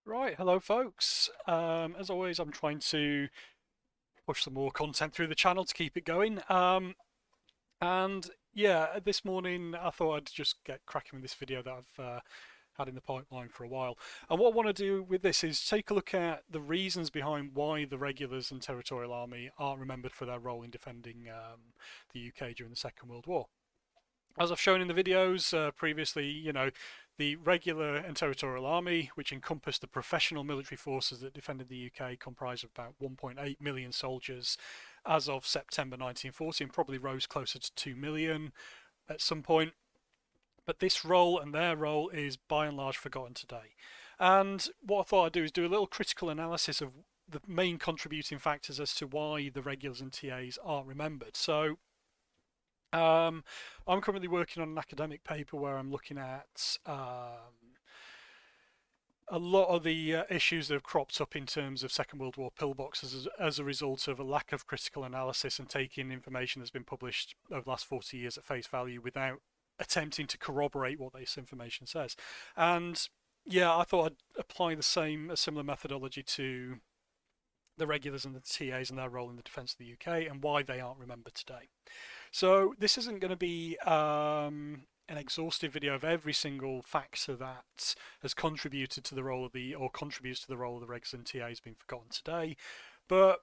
Right, hello folks. As always, I'm trying to push some more content through the channel to keep it going. And yeah, this morning I thought I'd just get cracking with this video that I've had in the pipeline for a while. And what I want to do with this is take a look at the reasons behind why the Regulars and Territorial Army aren't remembered for their role in defending the UK during the Second World War. As I've shown in the videos previously, the Regular and Territorial Army, which encompassed the professional military forces that defended the UK, comprised of about 1.8 million soldiers as of September 1940, and probably rose closer to 2 million at some point. But this role and their role is by and large forgotten today. And what I thought I'd do is do a little critical analysis of the main contributing factors as to why the regulars and TAs aren't remembered. So I'm currently working on an academic paper where I'm looking at a lot of the issues that have cropped up in terms of Second World War pillboxes as a result of a lack of critical analysis and taking information that's been published over the last 40 years at face value without attempting to corroborate what this information says. And yeah, I thought I'd apply a similar methodology to the regulars and the TAs and their role in the defence of the UK and why they aren't remembered today. So this isn't going to be an exhaustive video of every single factor that has contributed to the role of or contributes to the role of the regs and TAs being forgotten today, but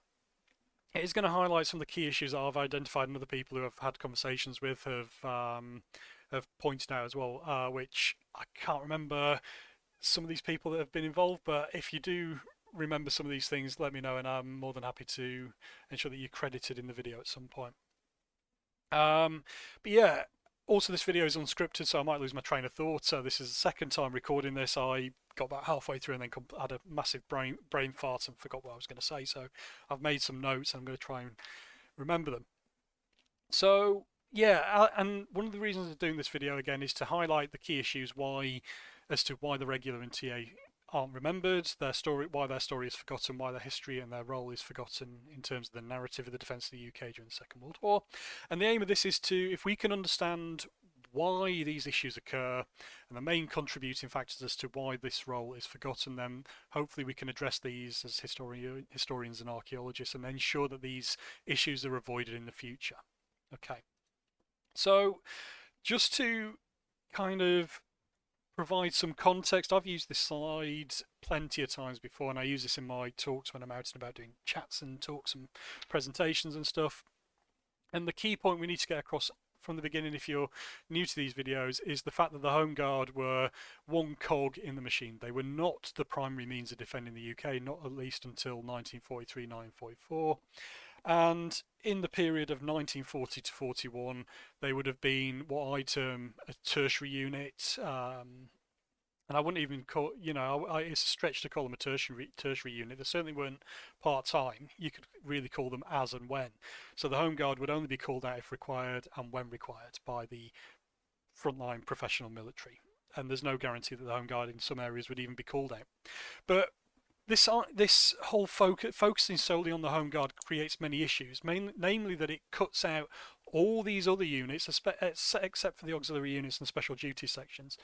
it is going to highlight some of the key issues that I've identified and other people who I've had conversations with have pointed out as well, which I can't remember some of these people that have been involved, but if you do remember some of these things, let me know, and I'm more than happy to ensure that you're credited in the video at some point. But yeah, also this video is unscripted, so I might lose my train of thought. So this is the second time recording this. I got about halfway through and then had a massive brain fart and forgot what I was going to say. So I've made some notes and I'm going to try and remember them. So yeah, and one of the reasons of doing this video again is to highlight the key issues as to why the regular and TA aren't remembered, their story, why their story is forgotten, why their history and their role is forgotten in terms of the narrative of the defence of the UK during the Second World War. And the aim of this is to, if we can understand why these issues occur and the main contributing factors as to why this role is forgotten, then hopefully we can address these as historians and archaeologists and ensure that these issues are avoided in the future. Okay, so just to kind of provide some context. I've used this slide plenty of times before, and I use this in my talks when I'm out and about doing chats and talks and presentations and stuff. And the key point we need to get across from the beginning, if you're new to these videos, is the fact that the Home Guard were one cog in the machine. They were not the primary means of defending the UK, not at least until 1943-1944. And in the period of 1940 to 41, they would have been what I term a tertiary unit. And I wouldn't even call, it's a stretch to call them a tertiary unit. They certainly weren't part-time. You could really call them as and when. So the Home Guard would only be called out if required and when required by the frontline professional military. And there's no guarantee that the Home Guard in some areas would even be called out. But this whole focusing solely on the Home Guard creates many issues, namely that it cuts out all these other units, except for the auxiliary units and special duty sections.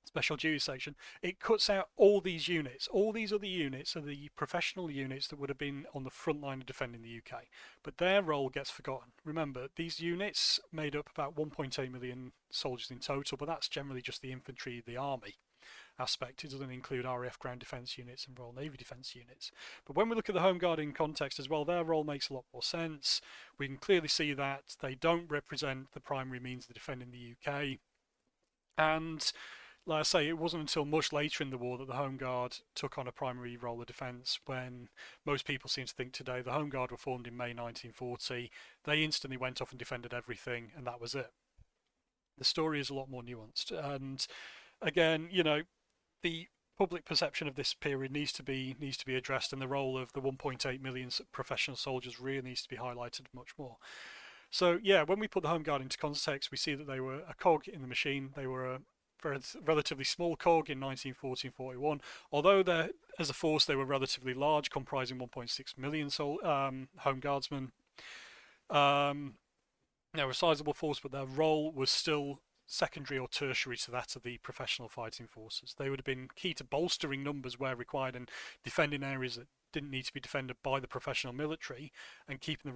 Special duty section, it cuts out all these units. All these other units are the professional units that would have been on the front line of defending the UK, but their role gets forgotten. Remember, these units made up about 1.8 million soldiers in total, but that's generally just the infantry, the army aspect. It doesn't include RAF ground defence units and Royal Navy defence units. But when we look at the Home Guard in context as well, their role makes a lot more sense. We can clearly see that they don't represent the primary means of defending the UK. And like I say, it wasn't until much later in the war that the Home Guard took on a primary role of defence, when most people seem to think today the Home Guard were formed in May 1940. They instantly went off and defended everything, and that was it. The story is a lot more nuanced. And again, the public perception of this period needs to be addressed, and the role of the 1.8 million professional soldiers really needs to be highlighted much more. So yeah, when we put the Home Guard into context, we see that they were a cog in the machine. They were a relatively small cog in 1940-41, although as a force they were relatively large, comprising 1.6 million Home Guardsmen. They were a sizable force, but their role was still secondary or tertiary to that of the professional fighting forces. They would have been key to bolstering numbers where required and defending areas that didn't need to be defended by the professional military and keeping the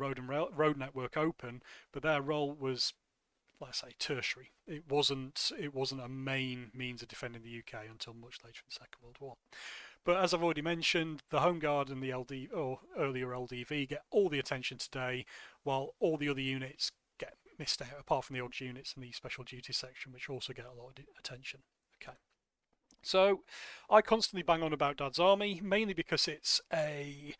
road network open. But their role was, let's say, tertiary. It wasn't a main means of defending the UK until much later in the Second World War. But as I've already mentioned, the Home Guard and the LD, or earlier LDV, get all the attention today, while all the other units get missed out, apart from the odds units and the special duties section, which also get a lot of attention. Okay. So I constantly bang on about Dad's Army, mainly because it's a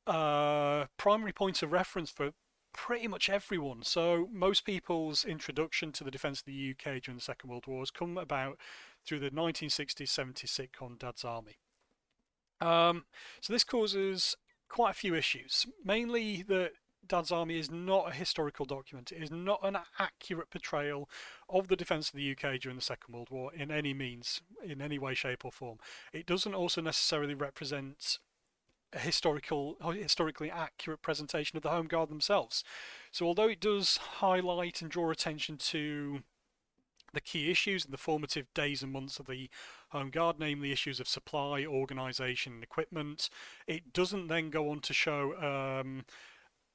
primary point of reference for pretty much everyone. So most people's introduction to the defence of the UK during the Second World War has come about through the 1960s, 70s sitcom Dad's Army. So this causes quite a few issues, mainly that Dad's Army is not a historical document. It is not an accurate portrayal of the defence of the UK during the Second World War in any means, in any way, shape or form. It doesn't also necessarily represent a historically accurate presentation of the Home Guard themselves. So although it does highlight and draw attention to the key issues in the formative days and months of the Home Guard, namely issues of supply, organisation and equipment, it doesn't then go on to show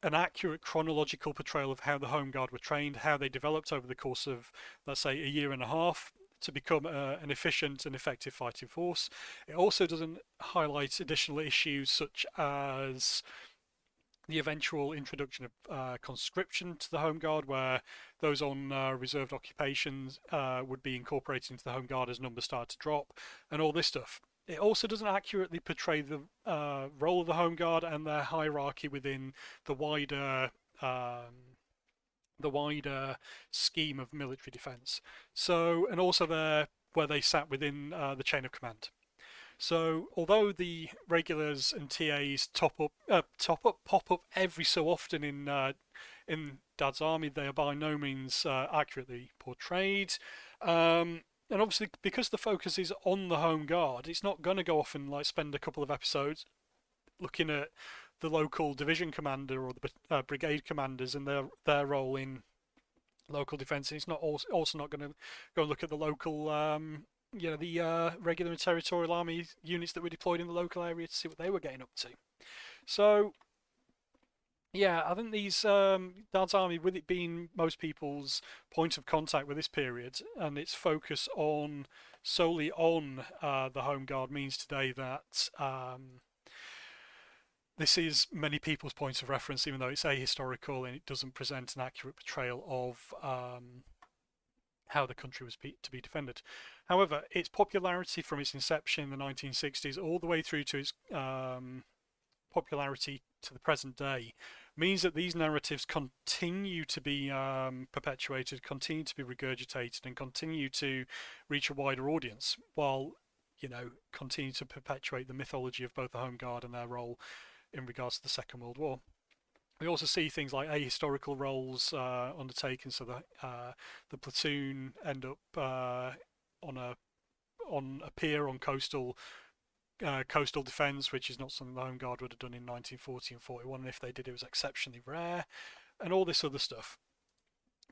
an accurate chronological portrayal of how the Home Guard were trained, how they developed over the course of, let's say, a year and a half to become an efficient and effective fighting force. It also doesn't highlight additional issues such as the eventual introduction of conscription to the Home Guard, where those on reserved occupations would be incorporated into the Home Guard as numbers start to drop, and all this stuff. It also doesn't accurately portray the role of the Home Guard and their hierarchy within the wider scheme of military defence. So, and also where they sat within the chain of command. So, although the regulars and TAs pop up every so often in Dad's Army, they are by no means accurately portrayed. And obviously, because the focus is on the Home Guard, it's not going to go off and like spend a couple of episodes looking at the local division commander or the brigade commanders and their role in local defence. It's not also not going to go and look at the local, the regular and territorial army units that were deployed in the local area to see what they were getting up to. So, yeah, I think these Dad's Army, with it being most people's point of contact with this period and its focus on solely on the Home Guard, means today that this is many people's points of reference, even though it's ahistorical and it doesn't present an accurate portrayal of how the country was to be defended. However, its popularity from its inception in the 1960s all the way through to its popularity to the present day means that these narratives continue to be perpetuated, continue to be regurgitated, and continue to reach a wider audience, while continue to perpetuate the mythology of both the Home Guard and their role in regards to the Second World War. We also see things like ahistorical roles undertaken, so the platoon end up on a pier on coastal defence, which is not something the Home Guard would have done in 1940 and 41, and if they did, it was exceptionally rare, and all this other stuff.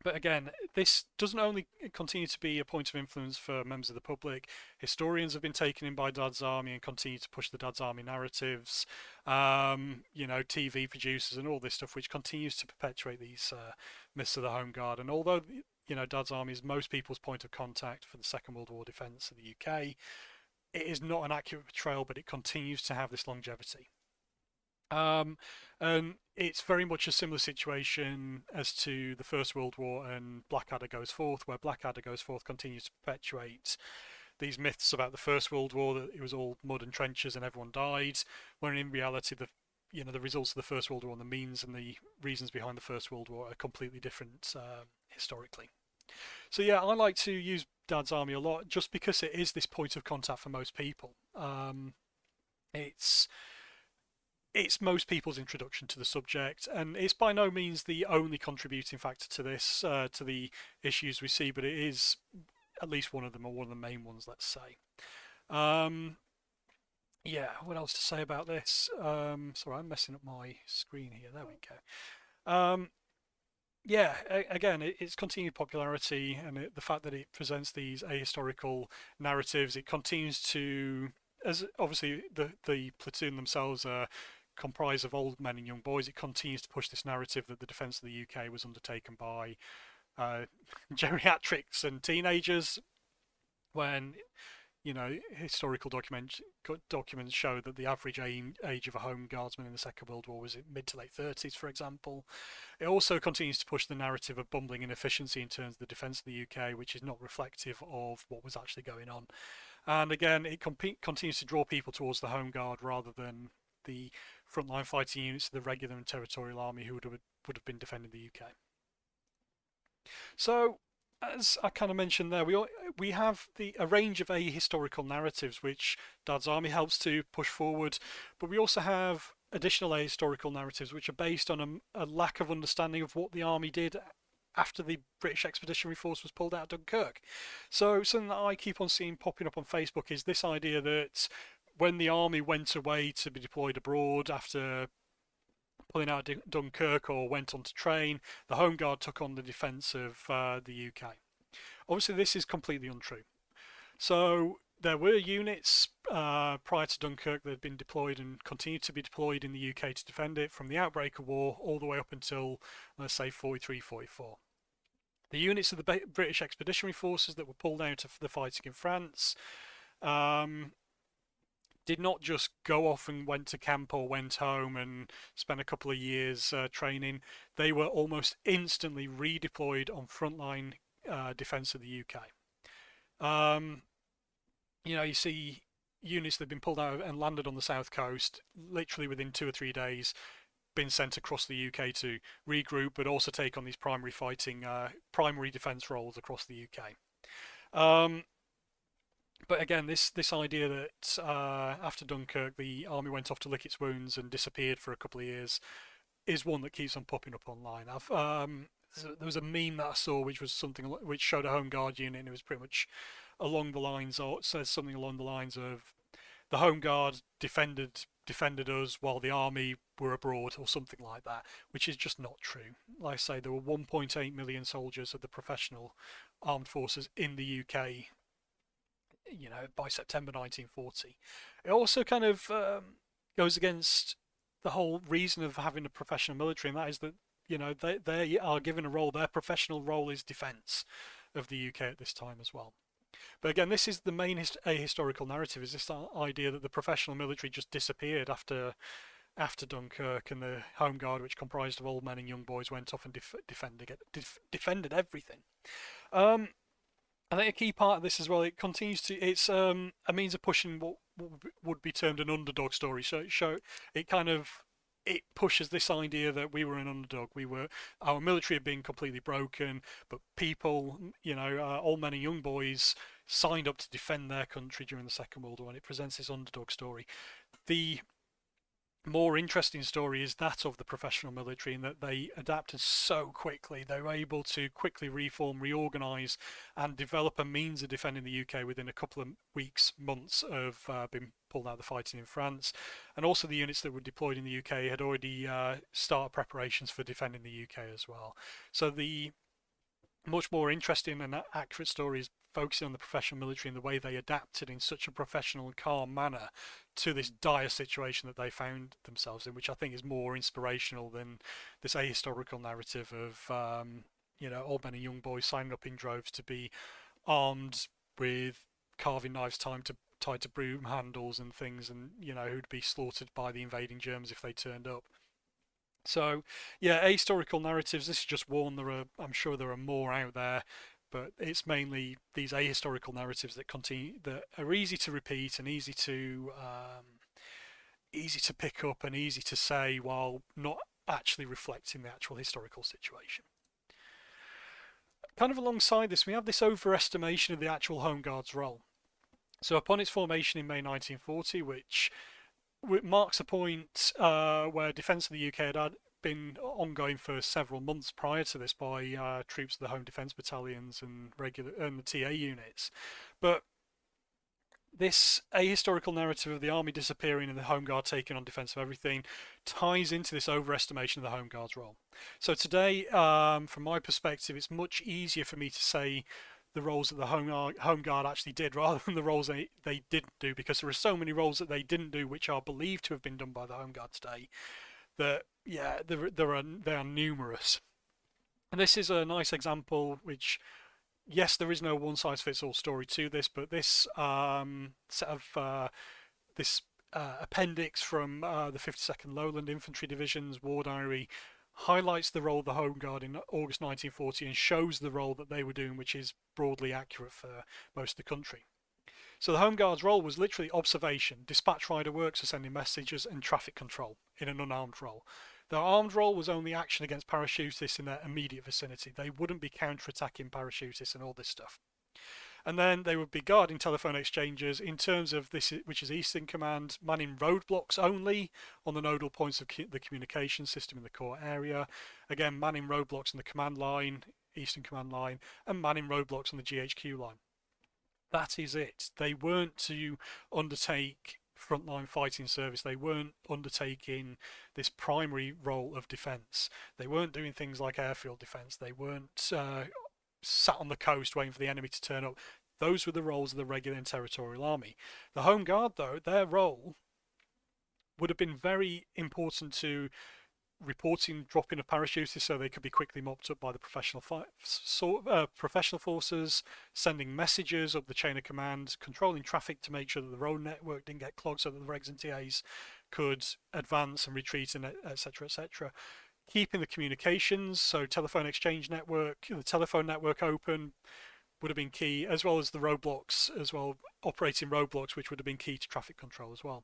But again, this doesn't only continue to be a point of influence for members of the public. Historians have been taken in by Dad's Army and continue to push the Dad's Army narratives. TV producers and all this stuff, which continues to perpetuate these myths of the Home Guard. And although Dad's Army is most people's point of contact for the Second World War defence of the UK, it is not an accurate portrayal, but it continues to have this longevity. And it's very much a similar situation as to the First World War and Blackadder Goes Forth, where Blackadder Goes Forth continues to perpetuate these myths about the First World War, that it was all mud and trenches and everyone died, when in reality the results of the First World War and the means and the reasons behind the First World War are completely different historically. So yeah, I like to use Dad's Army a lot just because it is this point of contact for most people. It's most people's introduction to the subject, and it's by no means the only contributing factor to this, to the issues we see, but it is at least one of them, or one of the main ones, let's say. Yeah, what else to say about this? Sorry, I'm messing up my screen here. There we go. Yeah, again, its continued popularity and the fact that it presents these ahistorical narratives, it continues to, as obviously the platoon themselves are comprised of old men and young boys, it continues to push this narrative that the defence of the UK was undertaken by uh, geriatrics and teenagers, when historical documents show that the average age of a Home Guardsman in the Second World War was in mid to late 30s, for example. It also continues to push the narrative of bumbling inefficiency in terms of the defence of the UK, which is not reflective of what was actually going on. And again, it continues to draw people towards the Home Guard rather than the frontline fighting units of the Regular and Territorial Army who would have been defending the UK. So, as I kind of mentioned there, we have a range of ahistorical narratives which Dad's Army helps to push forward, but we also have additional ahistorical narratives which are based on a lack of understanding of what the army did after the British Expeditionary Force was pulled out of Dunkirk. So something that I keep on seeing popping up on Facebook is this idea that when the army went away to be deployed abroad after pulling out of Dunkirk or went on to train, the Home Guard took on the defence of the UK. Obviously, this is completely untrue. So there were units prior to Dunkirk that had been deployed and continued to be deployed in the UK to defend it from the outbreak of war all the way up until, let's say, 43, 44. The units of the British Expeditionary Forces that were pulled out of the fighting in France did not just go off and went to camp or went home and spent a couple of years training. They were almost instantly redeployed on frontline defence of the UK. You see units that have been pulled out and landed on the south coast literally within 2 or 3 days, been sent across the UK to regroup, but also take on these primary defence roles across the UK. But again, this idea that after Dunkirk the army went off to lick its wounds and disappeared for a couple of years is one that keeps on popping up online. There was a meme that I saw which was something which showed a Home Guard unit, and it was pretty much along the lines, or it says something along the lines of the Home Guard defended us while the army were abroad, or something like that, which is just not true. Like I say, there were 1.8 million soldiers of the professional armed forces in the UK, by September 1940. It also kind of goes against the whole reason of having a professional military, and that is that they are given a role. Their professional role is defence of the UK at this time as well. But again, this is the main ahistorical narrative: is this idea that the professional military just disappeared after Dunkirk, and the Home Guard, which comprised of old men and young boys, went off and defended everything. I think a key part of this as well, it's a means of pushing what would be termed an underdog story. So it pushes this idea that we were an underdog. Our military had been completely broken, but people, old men and young boys, signed up to defend their country during the Second World War, and it presents this underdog story. The more interesting story is that of the professional military, in that they adapted so quickly. They were able to quickly reform, reorganise, and develop a means of defending the UK within a couple of weeks, months of being pulled out of the fighting in France. And also the units that were deployed in the UK had already started preparations for defending the UK as well. So the much more interesting and accurate story is focusing on the professional military and the way they adapted in such a professional and calm manner to this dire situation that they found themselves in, which I think is more inspirational than this ahistorical narrative of old men and young boys signing up in droves to be armed with carving knives tied to broom handles and things, and who'd be slaughtered by the invading Germans if they turned up. So, yeah, ahistorical narratives. This is just one. I'm sure there are more out there, but it's mainly these ahistorical narratives that are easy to repeat and easy to pick up and easy to say while not actually reflecting the actual historical situation. Kind of alongside this, we have this overestimation of the actual Home Guard's role. So, upon its formation in May 1940, which marks a point where defence of the UK had been ongoing for several months prior to this by troops of the Home Defence Battalions and the TA units. But this ahistorical narrative of the army disappearing and the Home Guard taking on defence of everything ties into this overestimation of the Home Guard's role. So today, from my perspective, it's much easier for me to say the roles that the Home Guard actually did rather than the roles they didn't do, because there are so many roles that they didn't do which are believed to have been done by the Home Guard today that, yeah, they are numerous. And this is a nice example which, yes, there is no one-size-fits-all story to this, but this set of this appendix from the 52nd Lowland Infantry Division's War Diary highlights the role of the Home Guard in August 1940 and shows the role that they were doing, which is broadly accurate for most of the country. So the Home Guard's role was literally observation, dispatch rider works for sending messages, and traffic control in an unarmed role. Their armed role was only action against parachutists in their immediate vicinity. They wouldn't be counter-attacking parachutists and all this stuff. And then they would be guarding telephone exchanges in terms of this, which is Eastern Command, manning roadblocks only on the nodal points of the communication system in the core area. Again, manning roadblocks on the command line, Eastern Command line, and manning roadblocks on the GHQ line. That is it. They weren't to undertake frontline fighting service. They weren't undertaking this primary role of defence. They weren't doing things like airfield defence. They weren't sat on the coast waiting for the enemy to turn up. Those were the roles of the Regular and Territorial Army. The Home Guard, though, their role would have been very important to reporting dropping of parachutists so they could be quickly mopped up by the professional forces, sending messages up the chain of command, controlling traffic to make sure that the road network didn't get clogged so that the Regs and TAs could advance and retreat, and etc. etc. Keeping the communications, so telephone exchange network, the telephone network open would have been key, as well as the roadblocks, as well, operating roadblocks, which would have been key to traffic control as well.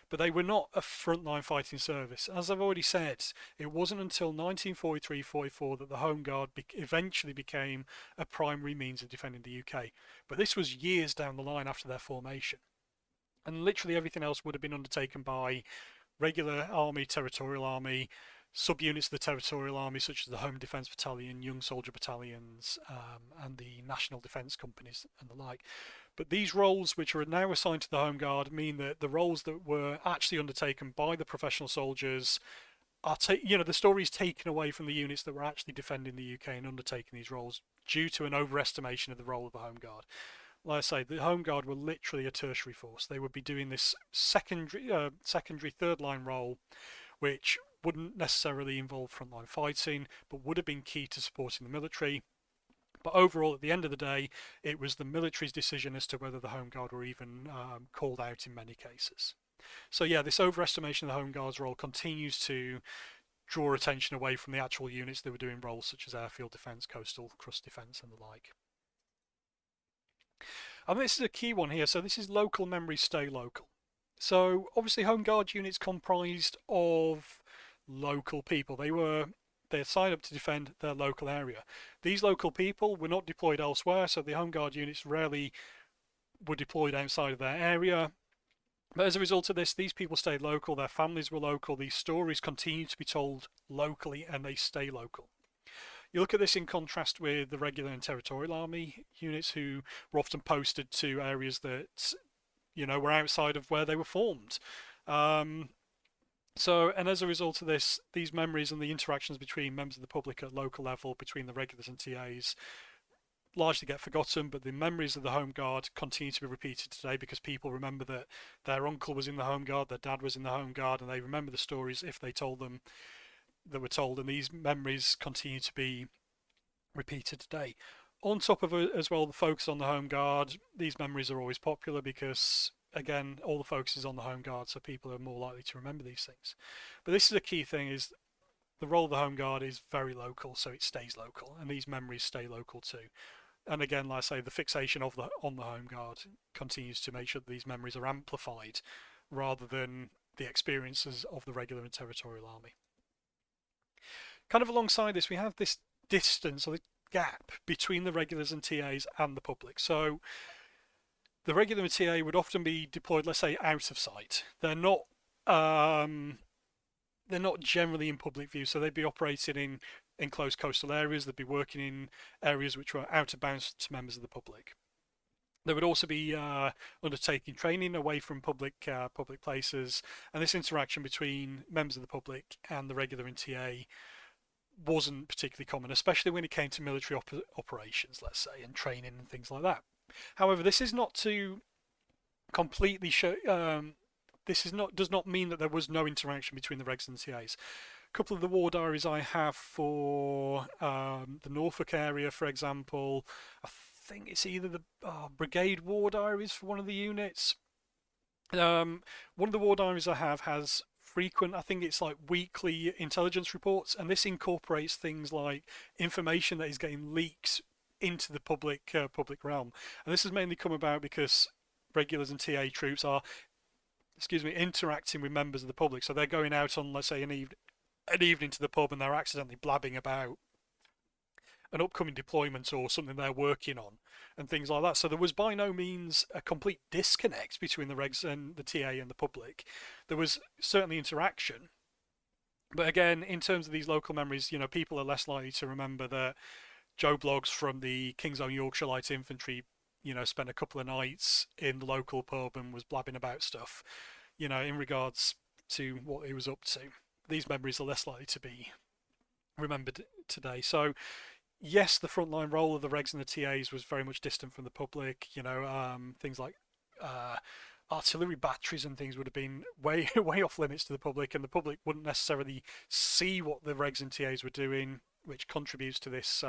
But they were not a frontline fighting service. As I've already said, it wasn't until 1943-44 that the Home Guard eventually became a primary means of defending the UK. But this was years down the line after their formation. And literally everything else would have been undertaken by Regular Army, Territorial Army, subunits of the Territorial Army, such as the Home Defence Battalion, Young Soldier Battalions, and the National Defence Companies and the like. But these roles, which are now assigned to the Home Guard, mean that the roles that were actually undertaken by the professional soldiers are, the story is taken away from the units that were actually defending the UK and undertaking these roles due to an overestimation of the role of the Home Guard. Like I say, the Home Guard were literally a tertiary force. They would be doing this secondary third line role, which wouldn't necessarily involve frontline fighting, but would have been key to supporting the military. But overall, at the end of the day, it was the military's decision as to whether the Home Guard were even called out in many cases. So yeah, this overestimation of the Home Guard's role continues to draw attention away from the actual units that were doing roles such as airfield defence, coastal crust defence, and the like. And this is a key one here. So this is local memories stay local. So obviously Home Guard units comprised of local people. They had signed up to defend their local area. These local people were not deployed elsewhere, so the Home Guard units rarely were deployed outside of their area. But as a result of this, these people stayed local, their families were local, these stories continue to be told locally, and they stay local. You look at this in contrast with the Regular and Territorial Army units, who were often posted to areas that, were outside of where they were formed. And as a result of this, these memories and the interactions between members of the public at local level, between the regulars and TAs, largely get forgotten, but the memories of the Home Guard continue to be repeated today because people remember that their uncle was in the Home Guard, their dad was in the Home Guard, and they remember the stories if they told them that were told, and these memories continue to be repeated today. On top of it as well, the focus on the Home Guard, these memories are always popular because, again, all the focus is on the Home Guard, so people are more likely to remember these things. But this is a key thing, is the role of the Home Guard is very local, so it stays local, and these memories stay local too. And again, like I say, the fixation on the Home Guard continues to make sure that these memories are amplified rather than the experiences of the Regular and Territorial Army. Kind of alongside this, we have this distance, or the gap between the regulars and TAs and the public. So the regular and TA would often be deployed, let's say, out of sight. They're not generally in public view, so they'd be operating in enclosed coastal areas. They'd be working in areas which were out of bounds to members of the public. They would also be undertaking training away from public places, and this interaction between members of the public and the regular and TA wasn't particularly common, especially when it came to military operations, let's say, and training and things like that. However, this is not to completely show. This is not does not mean that there was no interaction between the regs and the TAs. A couple of the war diaries I have for the Norfolk area, for example, I think it's either the brigade war diaries for one of the units. One of the war diaries I have has frequent, I think it's like weekly intelligence reports, and this incorporates things like information that is getting leaked into the public realm. And this has mainly come about because regulars and TA troops are, interacting with members of the public. So they're going out on, let's say, an evening to the pub, and they're accidentally blabbing about an upcoming deployment or something they're working on and things like that. So there was by no means a complete disconnect between the regs and the TA and the public. There was certainly interaction, but again, in terms of these local memories, people are less likely to remember that Joe Bloggs from the King's Own Yorkshire Light Infantry, spent a couple of nights in the local pub and was blabbing about stuff, in regards to what he was up to. These memories are less likely to be remembered today. So yes, the frontline role of the regs and the TAs was very much distant from the public. Things like artillery batteries and things would have been way way off limits to the public, and the public wouldn't necessarily see what the regs and TAs were doing, which contributes to this,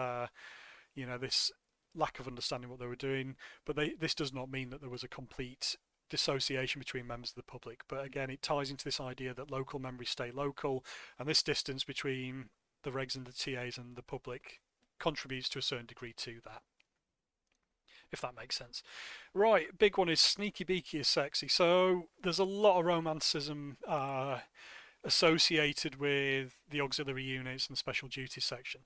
this lack of understanding what they were doing. But this does not mean that there was a complete dissociation between members of the public. But again, it ties into this idea that local memories stay local, and this distance between the regs and the TAs and the public contributes to a certain degree to that, if that makes sense. Right, big one is sneaky beaky is sexy. So there's a lot of romanticism associated with the auxiliary units and the special duties section.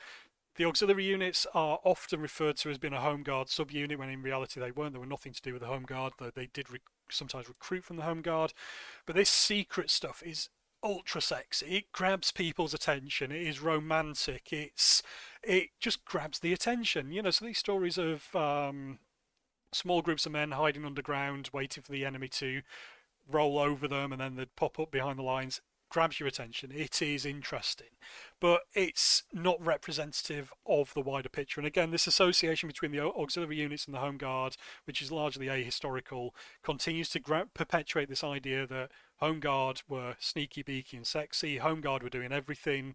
The auxiliary units are often referred to as being a Home Guard subunit, when in reality they weren't. They were nothing to do with the Home Guard, though they did sometimes recruit from the Home Guard. But this secret stuff is ultra sexy. It grabs people's attention. It is romantic. It just grabs the attention. So these stories of small groups of men hiding underground, waiting for the enemy to roll over them, and then they'd pop up behind the lines, grabs your attention. It is interesting, but it's not representative of the wider picture. And again, this association between the auxiliary units and the Home Guard, which is largely ahistorical, continues to perpetuate this idea that Home Guard were sneaky beaky and sexy. Home Guard were doing everything.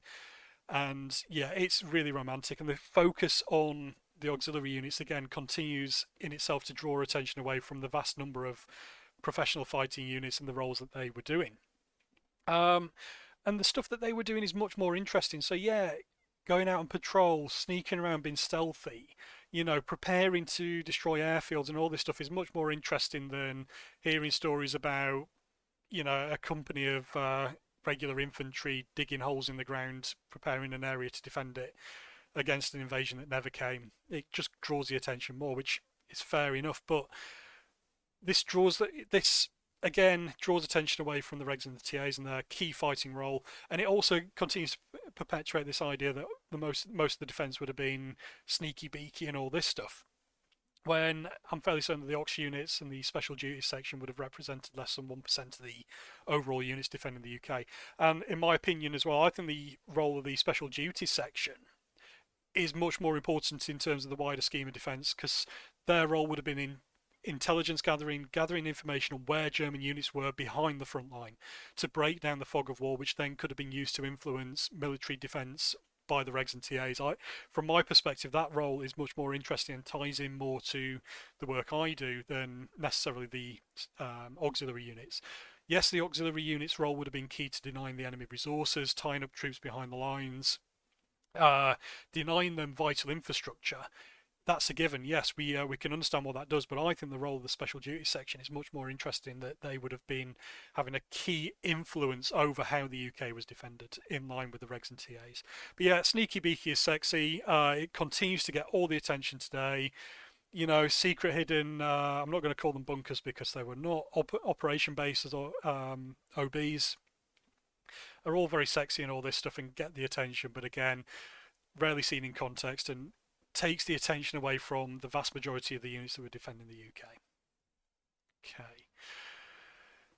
And yeah, it's really romantic. And the focus on the auxiliary units, again, continues in itself to draw attention away from the vast number of professional fighting units and the roles that they were doing. And the stuff that they were doing is much more interesting. So yeah, going out on patrol, sneaking around, being stealthy, preparing to destroy airfields and all this stuff is much more interesting than hearing stories about, a company of regular infantry digging holes in the ground, preparing an area to defend it against an invasion that never came. It just draws the attention more, which is fair enough. But this again draws attention away from the regs and the TAs and their key fighting role, and it also continues to perpetuate this idea that most of the defence would have been sneaky beaky and all this stuff, when I'm fairly certain that the Ox units and the special duties section would have represented less than 1% of the overall units defending the UK. And in my opinion as well, I think the role of the special duties section is much more important in terms of the wider scheme of defence, because their role would have been in intelligence gathering information on where German units were behind the front line to break down the fog of war, which then could have been used to influence military defence by the regs and TAs. From my perspective, that role is much more interesting and ties in more to the work I do than necessarily the auxiliary units. Yes, the auxiliary units' role would have been key to denying the enemy resources, tying up troops behind the lines, denying them vital infrastructure. That's a given. Yes, we can understand what that does, but I think the role of the special duties section is much more interesting, that they would have been having a key influence over how the UK was defended in line with the regs and TAs. But yeah, sneaky beaky is sexy. It continues to get all the attention today. Secret hidden, I'm not going to call them bunkers because they were not. Operation bases or OBs are all very sexy and all this stuff and get the attention, but again, rarely seen in context. And takes the attention away from the vast majority of the units that were defending the UK. Okay.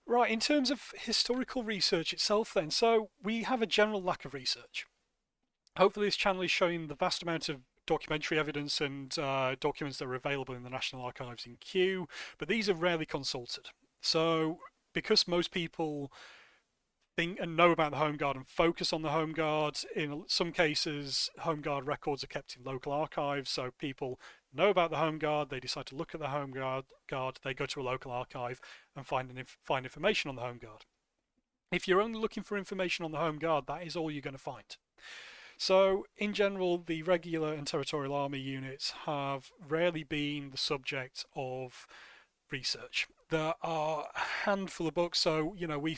Right, in terms of historical research itself then, so we have a general lack of research. Hopefully this channel is showing the vast amount of documentary evidence and documents that are available in the National Archives in Kew, but these are rarely consulted. So because most people think and know about the Home Guard and focus on the Home Guard, in some cases Home Guard records are kept in local archives, so people know about the Home Guard, they decide to look at the Home Guard, they go to a local archive and find information on the Home Guard. If you're only looking for information on the Home Guard, that is all you're going to find. So, in general, the Regular and Territorial Army units have rarely been the subject of research. There are a handful of books, so, you know, We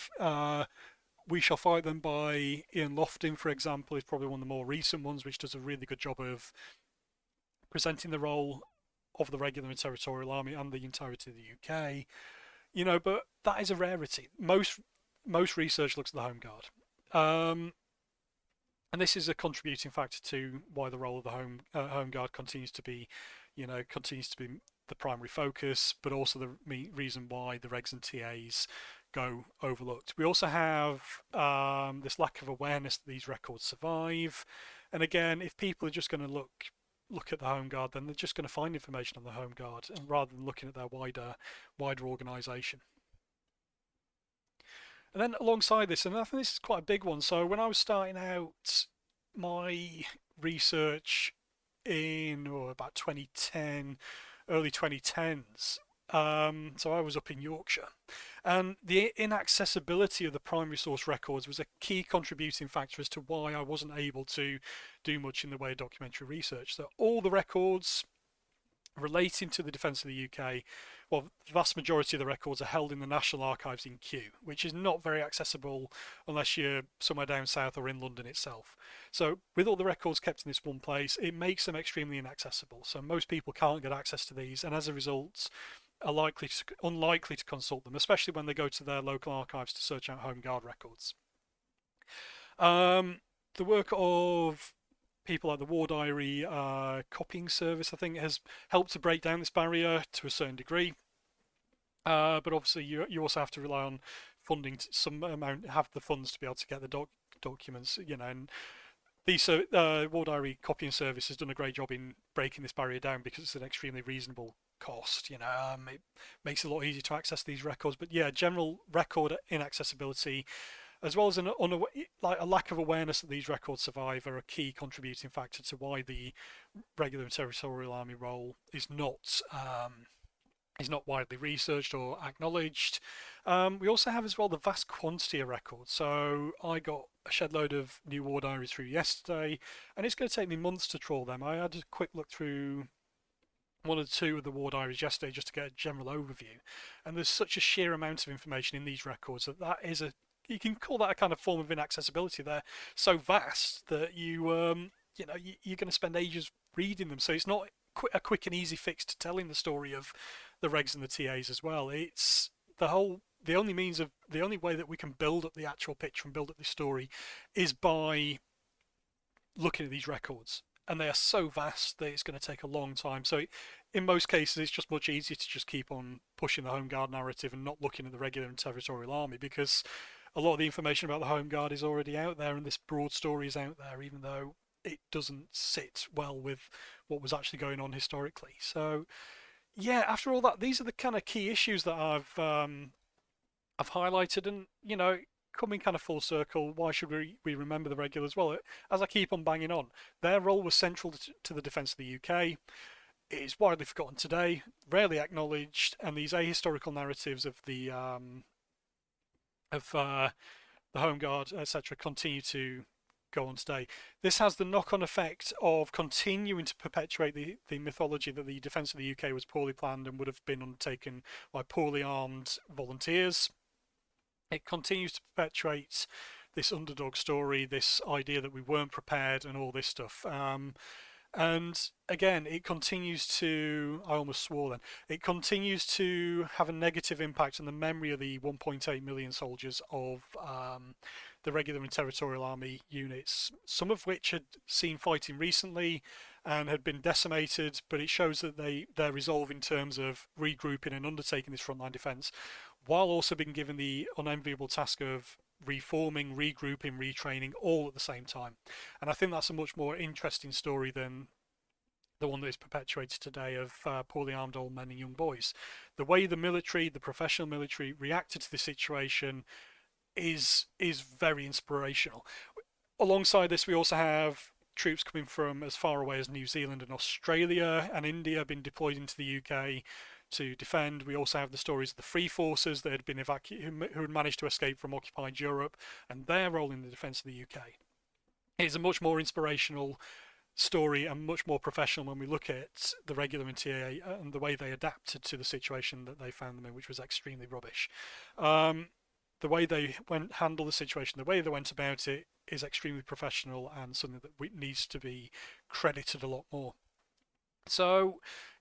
Shall Fight Them by Ian Lofting, for example, is probably one of the more recent ones, which does a really good job of presenting the role of the Regular and Territorial Army and the entirety of the UK. You know, but that is a rarity. Most research looks at the Home Guard. And this is a contributing factor to why the role of the Home Guard continues to be the primary focus, but also the reason why the Regs and TAs go overlooked. We also have this lack of awareness that these records survive, and again, if people are just going to look at the Home Guard, then they're just going to find information on the Home Guard, and rather than looking at their wider organisation. And then alongside this, and I think this is quite a big one, so when I was starting out my research in about 2010, early 2010s, so I was up in Yorkshire, and the inaccessibility of the primary source records was a key contributing factor as to why I wasn't able to do much in the way of documentary research. So all the records relating to the defence of the UK, well, the vast majority of the records are held in the National Archives in Kew, which is not very accessible unless you're somewhere down south or in London itself. So with all the records kept in this one place, it makes them extremely inaccessible. So most people can't get access to these, and as a result are unlikely to consult them, especially when they go to their local archives to search out Home Guard records. The work of people like the War Diary copying service, I think, has helped to break down this barrier to a certain degree. But obviously, you also have to rely on funding to some amount, have the funds to be able to get the documents, you know. And these War Diary copying service has done a great job in breaking this barrier down because it's an extremely reasonable cost. You know, it makes it a lot easier to access these records. But yeah, general record inaccessibility, as well as a lack of awareness that these records survive, are a key contributing factor to why the Regular and Territorial Army role is not widely researched or acknowledged. We also have as well the vast quantity of records. So I got a shed load of new War Diaries through yesterday, and it's going to take me months to trawl them. I had a quick look through one or two of the War Diaries yesterday just to get a general overview, and there's such a sheer amount of information in these records that is you can call that a kind of form of inaccessibility. They're so vast that you're going to spend ages reading them. So it's not a quick and easy fix to telling the story of the Regs and the TAs as well. It's the only way that we can build up the actual picture and build up the story is by looking at these records. And they are so vast that it's going to take a long time. So in most cases, it's just much easier to just keep on pushing the Home Guard narrative and not looking at the Regular and Territorial Army, because a lot of the information about the Home Guard is already out there, and this broad story is out there, even though it doesn't sit well with what was actually going on historically. So yeah, after all that, these are the kind of key issues that I've highlighted, and you know, coming kind of full circle, why should we remember the Regulars? Well, as I keep on banging on, their role was central to the defence of the UK. It is widely forgotten today, rarely acknowledged, and these ahistorical narratives of the Home Guard, etc., continue to go on today. This has the knock-on effect of continuing to perpetuate the mythology that the defence of the UK was poorly planned and would have been undertaken by poorly armed volunteers. It continues to perpetuate this underdog story, this idea that we weren't prepared and all this stuff. And again, it continues to, I almost swore then, it continues to have a negative impact on the memory of the 1.8 million soldiers of the Regular and Territorial Army units, some of which had seen fighting recently, and had been decimated, but it shows that their resolve in terms of regrouping and undertaking this frontline defence, while also being given the unenviable task of reforming, regrouping, retraining all at the same time. And I think that's a much more interesting story than the one that is perpetuated today of poorly armed old men and young boys. The way the military, the professional military, reacted to the situation is very inspirational. Alongside this, we also have troops coming from as far away as New Zealand and Australia and India being deployed into the UK to defend. We also have the stories of the free forces that had been who had managed to escape from occupied Europe and their role in the defence of the UK. It's a much more inspirational story and much more professional when we look at the regular and TAA and the way they adapted to the situation that they found them in, which was extremely rubbish. The way they handled the situation, the way they went about it, is extremely professional and something that needs to be credited a lot more. So,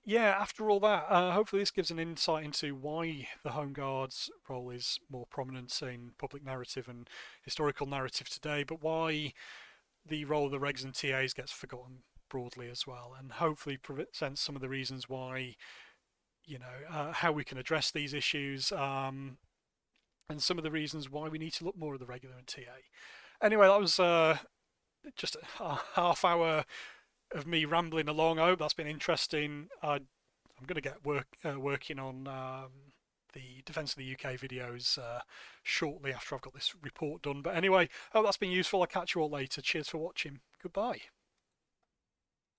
yeah, after all that, hopefully this gives an insight into why the Home Guard's role is more prominent in public narrative and historical narrative today, but why the role of the Regs and TAs gets forgotten broadly as well, and hopefully presents some of the reasons why, how we can address these issues, and some of the reasons why we need to look more at the regular and TA. Anyway, that was just a half hour of me rambling along. I hope that's been interesting. I'm going to get working on the Defence of the UK videos shortly after I've got this report done. But anyway, I hope that's been useful. I'll catch you all later. Cheers for watching. Goodbye.